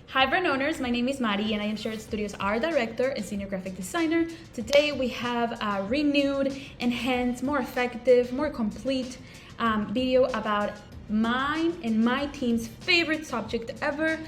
Hi brand owners, my name is Mari and I am Shared Studios art director and senior graphic designer. Today we have a renewed, enhanced, more effective, more complete video about mine and my team's favorite subject ever.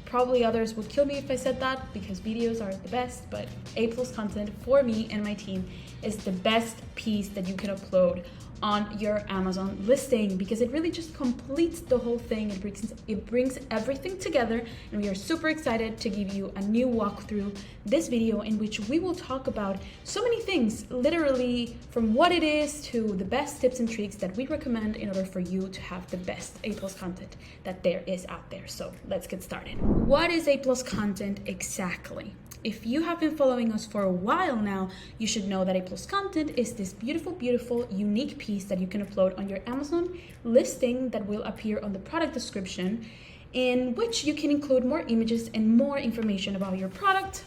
Probably others would kill me if I said that because videos are the best, but A+ content for me and my team is the best piece that you can upload on your Amazon listing because it really just completes the whole thing. It brings everything together, and we are super excited to give you a new walkthrough this video in which we will talk about so many things, literally from what it is to the best tips and tricks that we recommend in order for you to have the best A+ content that there is out there. So let's get started. What is A+ content exactly? If you have been following us for a while now, you should know that A+ content is this beautiful, unique piece that you can upload on your Amazon listing that will appear on the product description, in which you can include more images and more information about your product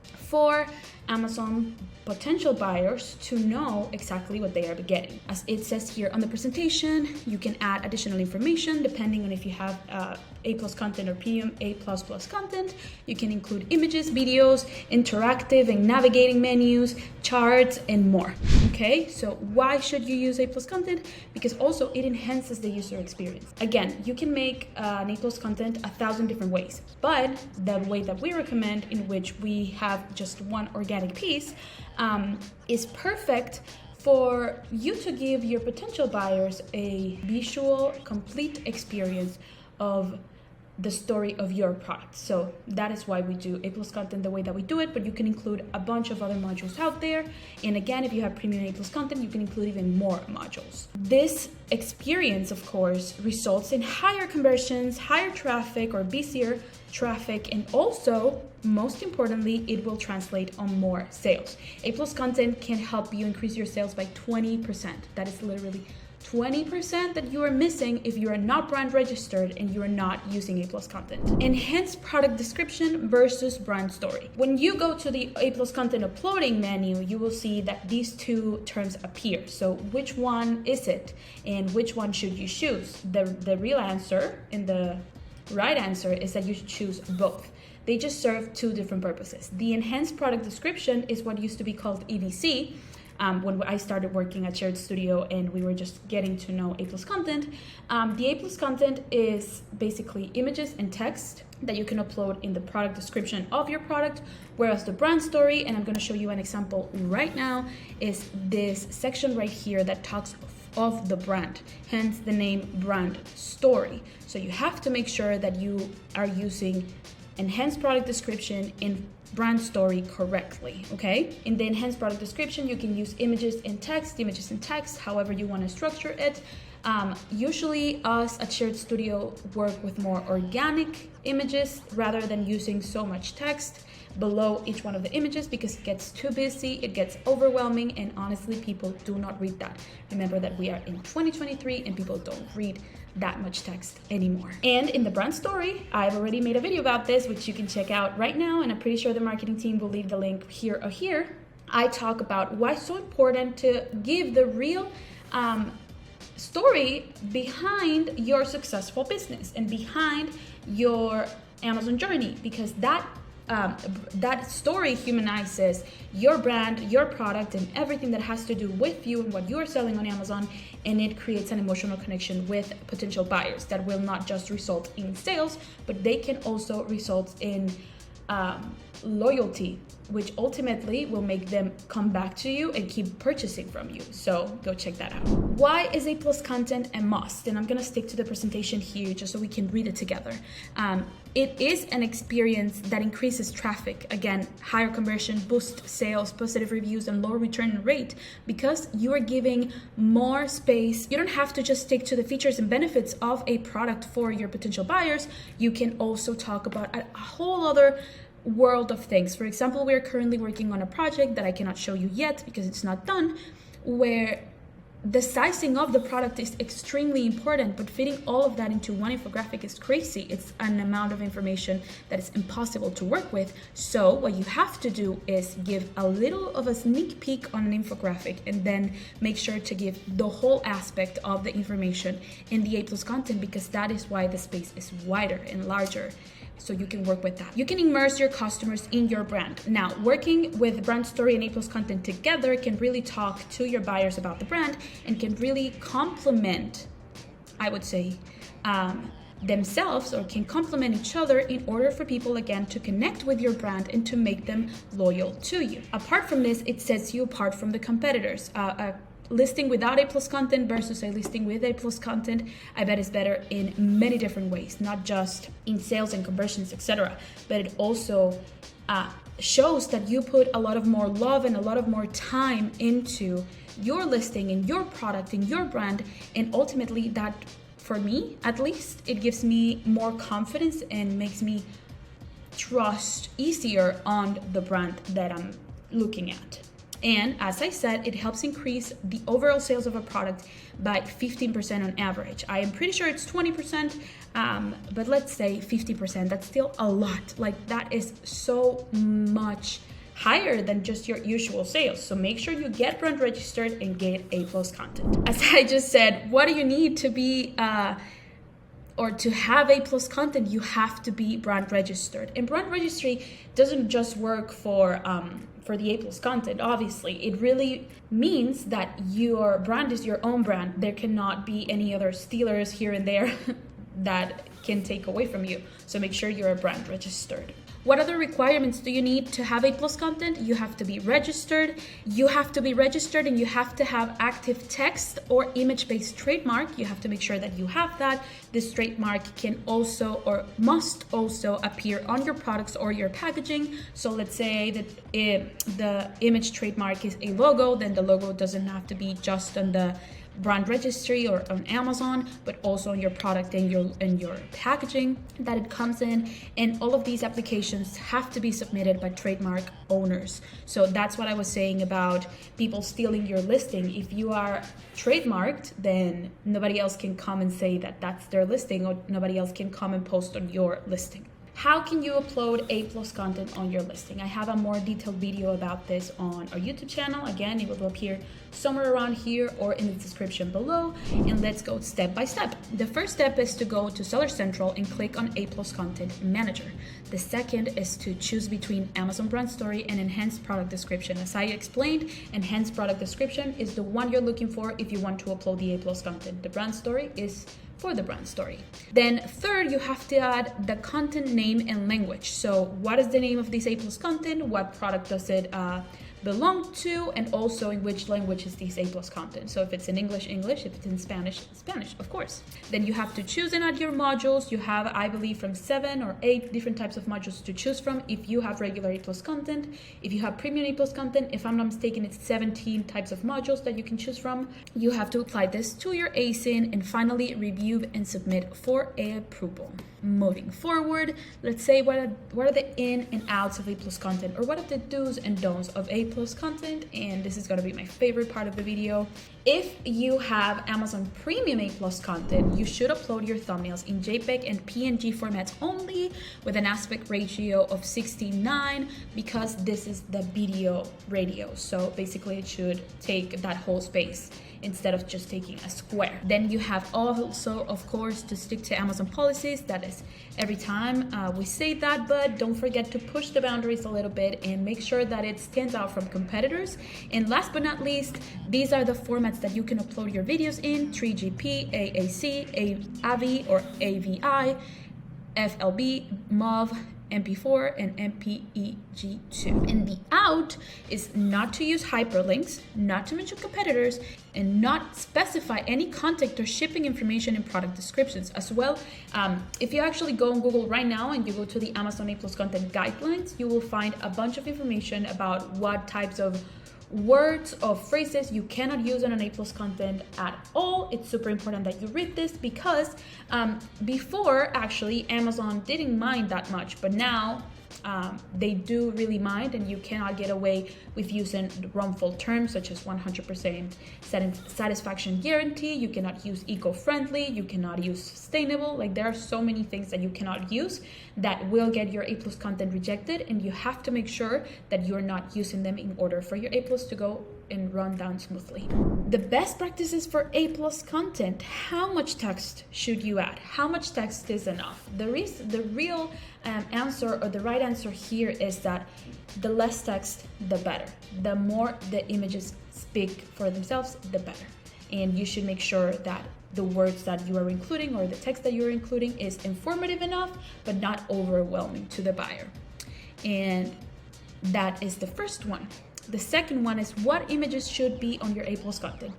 for Amazon potential buyers to know exactly what they are getting. As it says here on the presentation, you can add additional information depending on if you have A+ content or premium A++ content. You can include images, videos, interactive and navigating menus, charts, and more. Okay, so why should you use A+ content? Because also it enhances the user experience. Again, you can make an A+ content 1,000 different ways, but the way that we recommend, in which we have just one organic piece, is perfect for you to give your potential buyers a visual, complete experience of the story of your product. So that is why we do A+ content the way that we do it, but you can include a bunch of other modules out there. And again, if you have premium A+ content, you can include even more modules. This experience, of course, results in higher conversions, higher traffic or busier traffic, and also, most importantly, it will translate on more sales. A+ content can help you increase your sales by 20%. That is literally 20% that you are missing if you are not brand registered and you are not using A+ content. Enhanced product description versus brand story. When you go to the A+ content uploading menu, you will see that these two terms appear. So which one is it and which one should you choose? The real answer and the right answer is that you should choose both. They just serve two different purposes. The enhanced product description is what used to be called EDC. When I started working at Shared Studio and we were just getting to know A+ content. The A+ content is basically images and text that you can upload in the product description of your product, whereas the brand story, and I'm going to show you an example right now, is this section right here that talks of the brand, hence the name brand story. So you have to make sure that you are using enhanced product description in brand story correctly, okay? In the enhanced product description, you can use images and text, however you want to structure it. Usually us at Shared Studio work with more organic images rather than using so much text below each one of the images because it gets too busy, it gets overwhelming, and honestly, people do not read that. Remember that we are in 2023 and people don't read that much text anymore. And in the brand story, I've already made a video about this, which you can check out right now, and I'm pretty sure the marketing team will leave the link here or here. I talk about why it's so important to give the real story behind your successful business and behind your Amazon journey, because that story humanizes your brand, your product, and everything that has to do with you and what you're selling on Amazon, and it creates an emotional connection with potential buyers that will not just result in sales, but they can also result in loyalty, which ultimately will make them come back to you and keep purchasing from you. So go check that out. Why is A+ content a must? And I'm gonna stick to the presentation here just so we can read it together. It is an experience that increases traffic. Again, higher conversion, boost sales, positive reviews, and lower return rate because you are giving more space. You don't have to just stick to the features and benefits of a product for your potential buyers. You can also talk about a whole other world of things. For example, we are currently working on a project that I cannot show you yet because it's not done, where the sizing of the product is extremely important, but fitting all of that into one infographic is crazy. It's an amount of information that is impossible to work with. So what you have to do is give a little of a sneak peek on an infographic, and then make sure to give the whole aspect of the information in the A+ content, because that is why the space is wider and larger. So you can work with that. You can immerse your customers in your brand. Now, working with brand story and A+ content together can really talk to your buyers about the brand and can really complement, I would say, themselves, or can complement each other in order for people, again, to connect with your brand and to make them loyal to you. Apart from this, it sets you apart from the competitors. A listing without A+ content versus a listing with A+ content, I bet is better in many different ways, not just in sales and conversions, etc. But it also shows that you put a lot of more love and a lot of more time into your listing and your product and your brand. And ultimately, that, for me at least, it gives me more confidence and makes me trust easier on the brand that I'm looking at. And as I said, it helps increase the overall sales of a product by 15% on average. I am pretty sure it's 20%, but let's say 50%. That's still a lot. Like, that is so much higher than just your usual sales. So make sure you get brand registered and get A+ content. As I just said, what do you need to be or to have A+ content? You have to be brand registered. And brand registry doesn't just work for the A+ content, obviously. It really means that your brand is your own brand. There cannot be any other stealers here and there that can take away from you. So make sure you're brand registered. What other requirements do you need to have A+ content? You have to be registered. You have to be registered, and you have to have active text or image-based trademark. You have to make sure that you have that. This trademark can also, or must also, appear on your products or your packaging. So let's say that the image trademark is a logo, then the logo doesn't have to be just on the brand registry or on Amazon, but also on your product and your packaging that it comes in. And all of these applications have to be submitted by trademark owners. So that's what I was saying about people stealing your listing. If you are trademarked, then nobody else can come and say that that's their listing, or nobody else can come and post on your listing. How can you upload A+ content on your listing? I have a more detailed video about this on our YouTube channel. Again, it will appear somewhere around here or in the description below. And let's go step by step. The first step is to go to Seller Central and click on A+ Content Manager. The second is to choose between Amazon Brand Story and Enhanced Product Description. As I explained, Enhanced Product Description is the one you're looking for if you want to upload the A+ content. The Brand Story is for the brand story. Then third, you have to add the content name and language. So what is the name of this A+ content? What product does it belong to? And also in which language is this A+ content? So if it's in English, English. If it's in Spanish, Spanish, of course. Then you have to choose and add your modules. You have, I believe, from 7 or 8 different types of modules to choose from if you have regular A+ content. If you have premium A+ content, if I'm not mistaken, it's 17 types of modules that you can choose from. You have to apply this to your ASIN and finally review and submit for approval. Moving forward, let's say what are the in and outs of A+ content, or what are the do's and don'ts of A+ content. And this is going to be my favorite part of the video. If you have Amazon Premium A+ content, you should upload your thumbnails in JPEG and PNG formats only, with an aspect ratio of 69, because this is the video radio. So basically it should take that whole space instead of just taking a square. Then you have also, of course, to stick to Amazon policies. That is every time we say that, but don't forget to push the boundaries a little bit and make sure that it stands out from competitors. And last but not least, these are the formats that you can upload your videos in: 3GP, AAC, AVI or AVI, FLB, MOV, MP4 and MPEG2. And the out is not to use hyperlinks, not to mention competitors, and not specify any contact or shipping information in product descriptions. As well, if you actually go on Google right now and you go to the Amazon A+ content guidelines, you will find a bunch of information about what types of words or phrases you cannot use on an A+ content at all. It's super important that you read this because before, actually, Amazon didn't mind that much, but now they do really mind, and you cannot get away with using wrongful terms such as 100% satisfaction guarantee. You cannot use eco-friendly, you cannot use sustainable. Like, there are so many things that you cannot use that will get your A+ content rejected, and you have to make sure that you're not using them in order for your A+ to go and run down smoothly. The best practices for A+ content: how much text should you add? How much text is enough? The real answer, or the right answer here, is that the less text, the better. The more the images speak for themselves, the better. And you should make sure that the words that you are including, or the text that you're including, is informative enough, but not overwhelming to the buyer. And that is the first one. The second one is what images should be on your A+ content.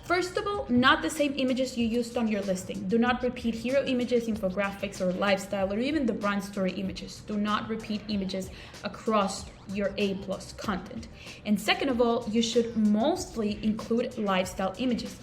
First of all, not the same images you used on your listing. Do not repeat hero images, infographics, or lifestyle, or even the brand story images. Do not repeat images across your A+ content. And second of all, you should mostly include lifestyle images.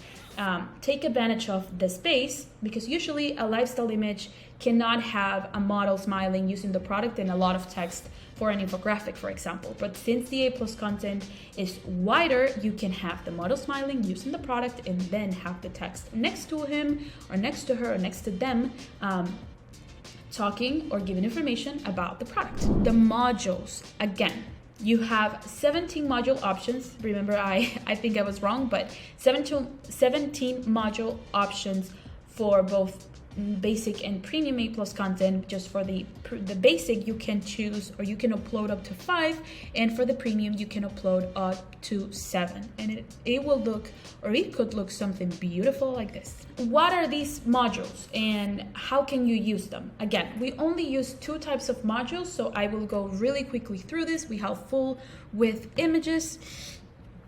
Take advantage of the space, because usually a lifestyle image cannot have a model smiling using the product and a lot of text for an infographic, for example. But since the A+ content is wider, you can have the model smiling using the product and then have the text next to him or next to her or next to them, talking or giving information about the product. The modules, again, you have 17 module options. Remember, I think I was wrong, but 17 module options for both basic and premium A+ content. Just for the basic, you can choose, or you can upload up to 5, and for the premium you can upload up to 7, and it will look, or it could look, something beautiful like this. What are these modules and how can you use them? Again, we only use 2 types of modules, so I will go really quickly through this. We have full width images,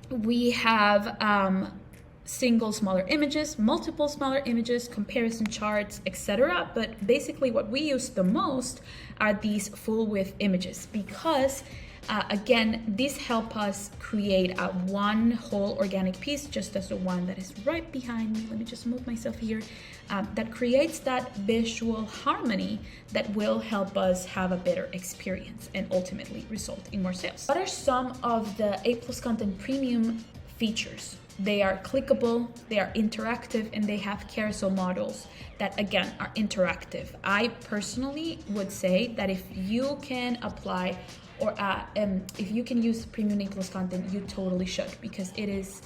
we have single smaller images, multiple smaller images, comparison charts, etc. But basically what we use the most are these full width images, because again, these help us create one whole organic piece, just as the one that is right behind me. Let me just move myself here. That creates that visual harmony that will help us have a better experience and ultimately result in more sales. What are some of the A+ content premium features? They are clickable, they are interactive, and they have carousel models that, again, are interactive. I personally would say that if you can apply, or if you can use premium A+ content, you totally should, because it is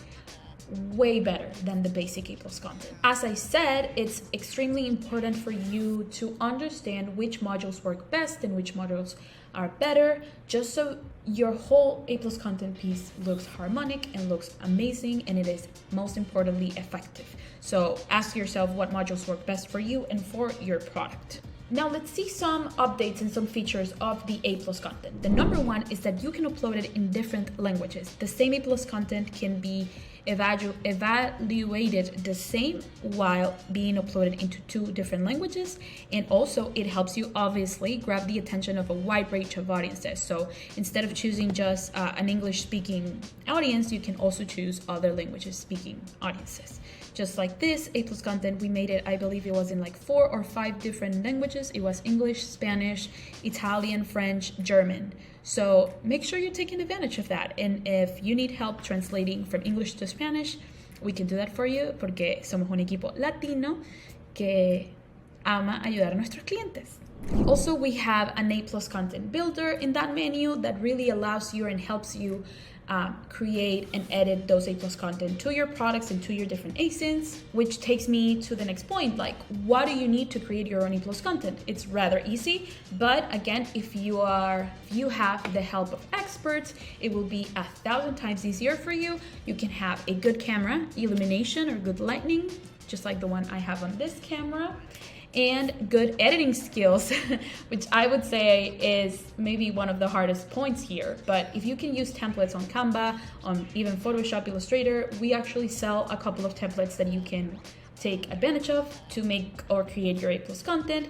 way better than the basic A+ content. As I said, it's extremely important for you to understand which modules work best and which modules are better, just so your whole A+ content piece looks harmonic and looks amazing, and it is most importantly effective. So ask yourself what modules work best for you and for your product. Now let's see some updates and some features of the A+ content. The number one is that you can upload it in different languages. The same A+ content can be evaluated the same while being uploaded into 2 different languages, and also it helps you obviously grab the attention of a wide range of audiences. So instead of choosing just an English speaking audience, you can also choose other languages speaking audiences. Just like this A+ content, we made it, I believe it was in like 4 or 5 different languages. It was English, Spanish, Italian, French, German. So make sure you're taking advantage of that. And if you need help translating from English to Spanish, we can do that for you, porque somos un equipo latino que ama ayudar a nuestros clientes. Also, we have an A+ content builder in that menu that really allows you and helps you create and edit those A+ content to your products and to your different ASINs, which takes me to the next point. Like, what do you need to create your own A+ content? It's rather easy, but again, if you have the help of experts, it will be 1,000 times easier for you. You can have a good camera, illumination, or good lighting, just like the one I have on this camera, and good editing skills, which I would say is maybe one of the hardest points here. But if you can use templates on Canva, on even Photoshop, Illustrator, we actually sell a couple of templates that you can take advantage of to make or create your A+ content.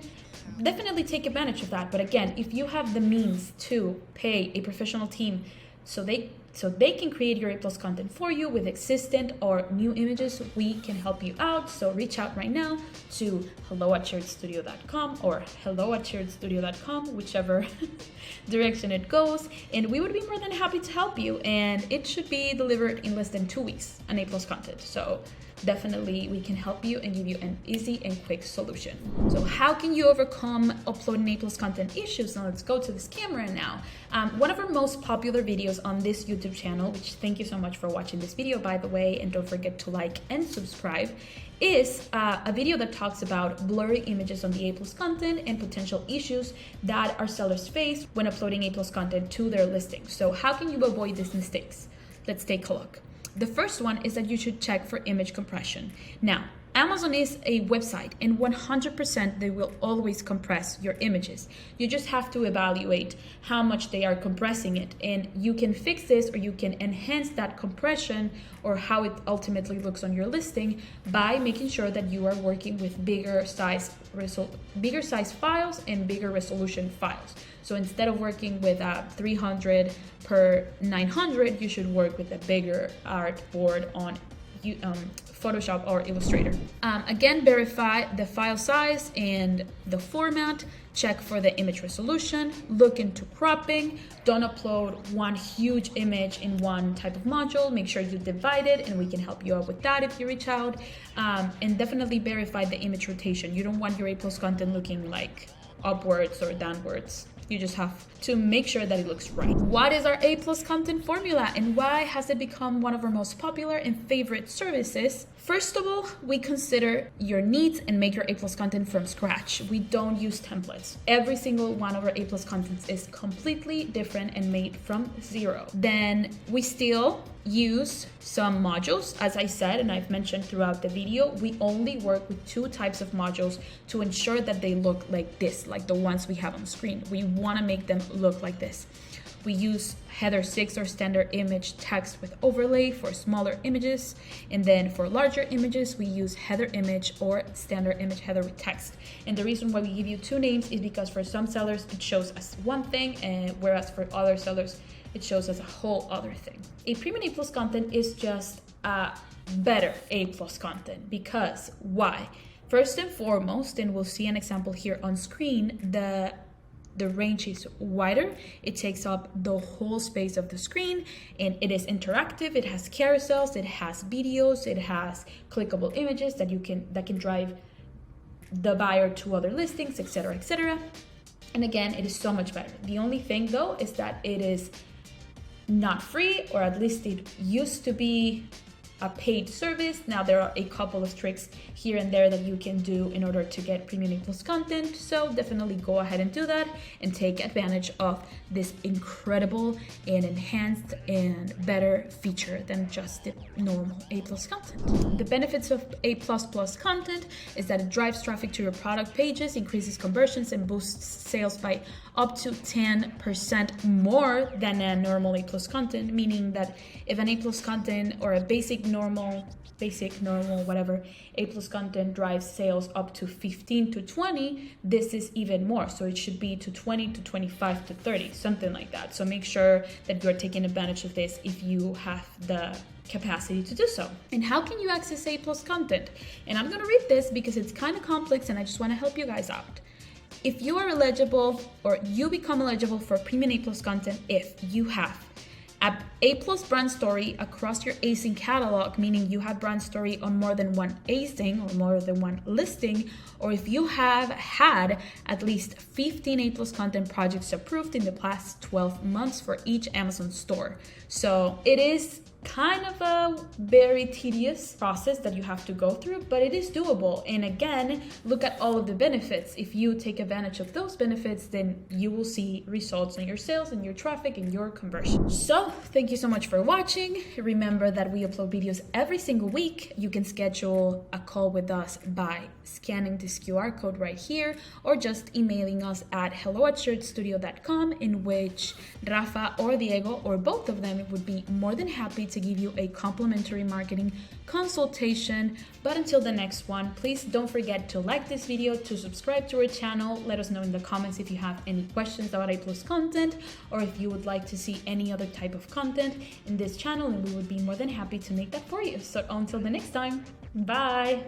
Definitely take advantage of that. But again, if you have the means to pay a professional team so they so they can create your A+ content for you with existing or new images. We can help you out. So reach out right now to hello@sharedstudio.com or hello@sharedstudio.com, whichever direction it goes. And we would be more than happy to help you. And it should be delivered in less than 2 weeks, an A+ content. So definitely we can help you and give you an easy and quick solution. So how can you overcome uploading A+ content issues? Now let's go to this camera now. One of our most popular videos on this YouTube channel, which thank you so much for watching this video, by the way, and don't forget to like and subscribe, is a video that talks about blurry images on the A+ content and potential issues that our sellers face when uploading A+ content to their listings. So how can you avoid these mistakes? Let's take a look. The first one is that you should check for image compression. Now, Amazon is a website and 100% they will always compress your images. You just have to evaluate how much they are compressing it, and you can fix this or you can enhance that compression or how it ultimately looks on your listing by making sure that you are working with bigger size files and bigger resolution files. So instead of working with 300 per 900, you should work with a bigger artboard on Photoshop or Illustrator. Again, verify the file size and the format, check for the image resolution, look into cropping, don't upload one huge image in one type of module, make sure you divide it and we can help you out with that if you reach out, and definitely verify the image rotation. You don't want your A+ content looking like upwards or downwards. You just have to make sure that it looks right. What is our A+ content formula and why has it become one of our most popular and favorite services? First of all, we consider your needs and make your A+ content from scratch. We don't use templates. Every single one of our A+ contents is completely different and made from zero. Then we still use some modules. As I said, and I've mentioned throughout the video, we only work with 2 types of modules to ensure that they look like this, like the ones we have on screen. We want to make them look like this. We use header 6 or standard image text with overlay for smaller images. And then for larger images, we use header image or standard image header with text. And the reason why we give you 2 names is because for some sellers, it shows as one thing, and whereas for other sellers, it shows as a whole other thing. A premium A+ content is just a better A+ content because why? First and foremost, and we'll see an example here on screen, the range is wider. It takes up the whole space of the screen and it is interactive. It has carousels, it has videos, it has clickable images that can drive the buyer to other listings, etc., etc. And again, it is so much better. The only thing though is that it is not free, or at least it used to be a paid service. Now there are a couple of tricks here and there that you can do in order to get premium A+ content. So definitely go ahead and do that and take advantage of this incredible and enhanced and better feature than just the normal A+ content. The benefits of A++ content is that it drives traffic to your product pages, increases conversions, and boosts sales by up to 10% more than a normal A+ content, meaning that if an A+ content or a basic normal whatever A+ content drives sales up to 15 to 20, this is even more. So it should be to 20 to 25 to 30, something like that. So make sure that you're taking advantage of this if you have the capacity to do so. And how can you access A+ content? And I'm gonna read this because it's kind of complex and I just wanna help you guys out. If you are eligible or you become eligible for premium A+ content if you have A+ brand story across your async catalog, meaning you have brand story on more than one async or more than one listing, or if you have had at least 15 A+ content projects approved in the past 12 months for each Amazon store. So it is kind of a very tedious process that you have to go through, but it is doable. And again, look at all of the benefits. If you take advantage of those benefits, then you will see results on your sales and your traffic and your conversion. So thank you so much for watching. Remember that we upload videos every single week. You can schedule a call with us by scanning this QR code right here, or just emailing us at hello@shirtstudio.com, in which Rafa or Diego or both of them would be more than happy to give you a complimentary marketing consultation. But until the next one, please don't forget to like this video, to subscribe to our channel. Let us know in the comments if you have any questions about A+ content, or if you would like to see any other type of content in this channel, and we would be more than happy to make that for you. So until the next time, bye!